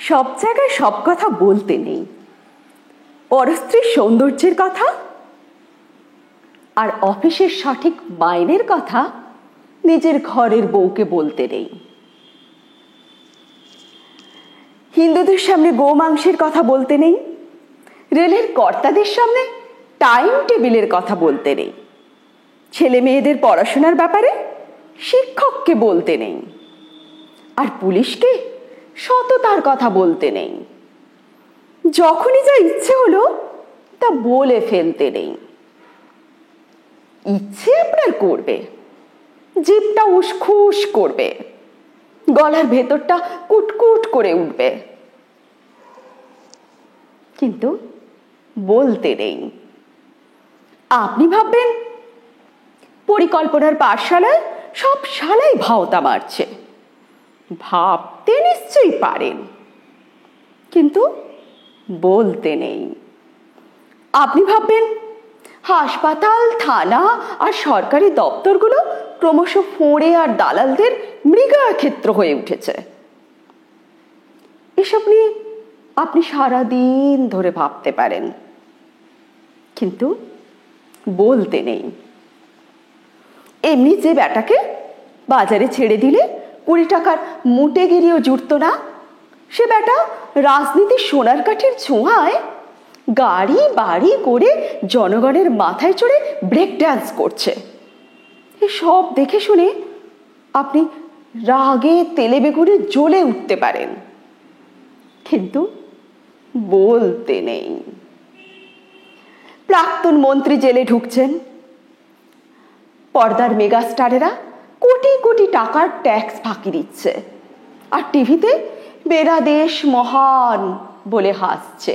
সব জায়গায় সব কথা বলতে নেই। পরস্ত্রীর সৌন্দর্যের কথা আর অফিসের সঠিক মাইনের কথা নিজের ঘরের বউকে বলতে নেই। হিন্দুদের সামনে গোমাংসের কথা বলতে নেই। রেলের কর্তাদের সামনে টাইম টেবিলের কথা বলতে নেই। ছেলে মেয়েদের পড়াশোনার ব্যাপারে শিক্ষককে বলতে নেই। আর পুলিশকে সততার কথা বলতে নেই। যখনই যা ইচ্ছে হলো তা বলে ফেলতে নেই। ইচ্ছে আপনার করবে, জিভটা উসখুস করবে, গলার ভেতরটা কুটকুট করে উঠবে, কিন্তু বলতে নেই। আপনি ভাববেন পরিকল্পনার পাঠশালায় সব শালাই ভাওতা মারছে। ভাবতে নিশ্চয়ই পারেন, কিন্তু বলতে নেই। আপনি ভাববেন হাসপাতাল, থানা আর সরকারি দপ্তরগুলো ক্রমশ ফোঁড়ে আর দালালদের মৃগয়াক্ষেত্র হয়ে উঠেছে। এসব নিয়ে আপনি সারাদিন ধরে ভাবতে পারেন, কিন্তু বলতে নেই। এমনি যে ব্যাটাকে বাজারে ছেড়ে দিলে 20 টাকার মুটেগিরিও জুটত না, সে ব্যাটা রাজনীতির সোনার কাঠির ছোঁয়ায় গাড়ি বাড়ি করে জনগণের মাথায় চড়ে ব্রেক ড্যান্স করছে। এসব দেখে শুনে আপনি রাগে তেলে বেগুনে জ্বলে উঠতে পারেন, কিন্তু বলতে নেই। প্রাক্তন মন্ত্রী জেলে ঢুকছেন। পর্দার মেগাস্টারেরা কোটি কোটি টাকার ট্যাক্স ফাঁকি দিচ্ছে, আর টিভিতে বেনাদেশ মহান বলে হাসছে।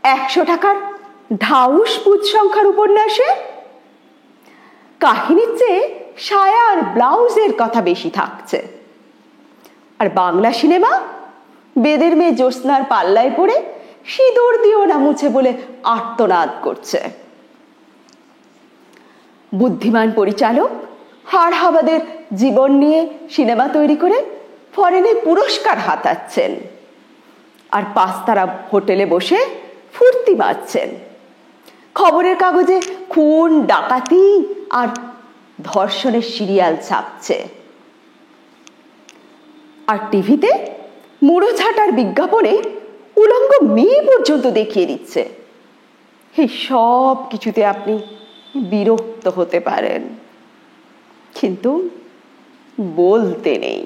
100 টাকার ঢাউস পুঁজ সংখ্যার উপন্যাসে কাহিনীর চেয়ে সায়া আর ব্লাউজের কথা বেশি থাকছে। আর বাংলা সিনেমা বেদের মেয়ে জ্যোৎস্নার পাল্লায় পড়ে সিঁদুর দিও না মুছে বলে আর্তনাদ করছে। বুদ্ধিমান পরিচালক হাড়হাবাদের জীবন নিয়ে সিনেমা তৈরি করে ফরেনে পুরস্কার হাতাচ্ছেন, আর 5 তারা হোটেলে বসে ফুর্তি মারছেন। খবরের কাগজে খুন, ডাকাতি আর ধর্ষণের সিরিয়াল ছাপছে, আর টিভিতে মুড়ো ঝাঁটার বিজ্ঞাপনে উলঙ্গ মেয়ে পর্যন্ত দেখিয়ে দিচ্ছে। এই সব কিছুতে আপনি বিরক্ত হতে পারেন, কিন্তু বলতে নেই।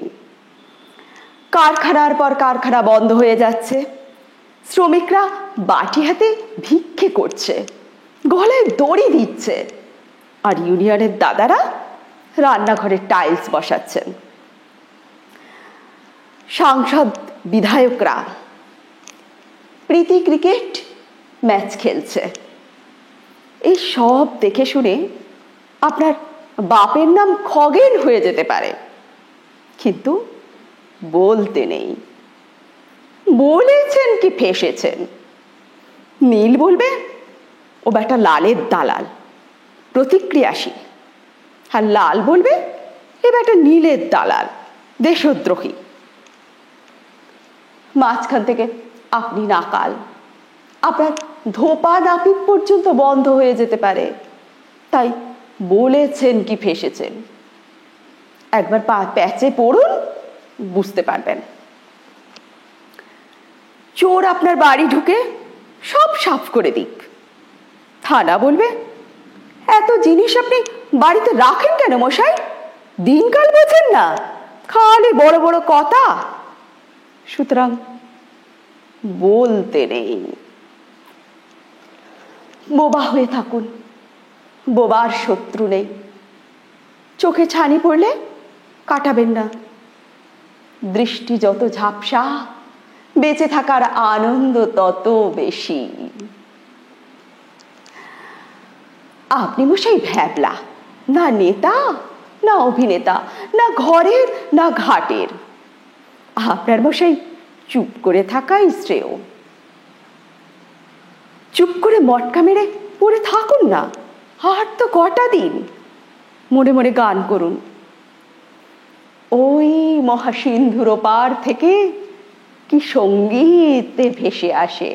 কারখানার পর কারখানা বন্ধ হয়ে যাচ্ছে। শ্রমিকরা বাটি হাতে ভিক্ষে করছে, গলায় দড়ি দিচ্ছে, আর ইউনিয়নের দাদারা রান্নাঘরে টাইলস বসাচ্ছেন। সাংসদ বিধায়করা প্রীতি ক্রিকেট ম্যাচ খেলছে। এই সব দেখে শুনে আপনার বাপের নাম খগেন হয়ে যেতে পারে, কিন্তু বলতে নেই। বলেছেন কি ফেঁসেছেন। নীল বলবে ও বেটা লালের দালাল, প্রতিক্রিয়াশীল, আর লাল বলবে এ বেটা নীলের দালাল, দেশদ্রোহী। মাঝখান থেকে আপনি নাকাল। আপনার ধোপা নাপিত পর্যন্ত বন্ধ হয়ে যেতে পারে। তাই বলেছেন কি ফেঁসেছেন একবার প্যাচে পড়ুন, বুঝতে পারবেন। চোর আপনার বাড়ি ঢুকে সব সাফ করে দিক, থানা বলবে এত জিনিস আপনি বাড়িতে রাখেন কেন মশাই, দিনকাল বোঝেন না, খালি বড় বড় কথা। সুতরাং বলতে নেই। বোবা হয়ে থাকুন, বোবার শত্রু নেই। চোখে ছানি পড়লে কাটাবেন না। দৃষ্টি যত ঝাপসা, বেঁচে থাকার আনন্দ তত বেশি। আপনি মশাই ভ্যাবলা, না নেতা না অভিনেতা, না ঘরের না ঘাটের। আপনার মশাই চুপ করে থাকাই শ্রেয়। চুপ করে মটকা মেরে পড়ে থাকুন না, আর তো কটা দিন। মনে মনে গান করুন, ওই মহাসিন্ধুর পার থেকে কি সঙ্গীত ভেসে আসে।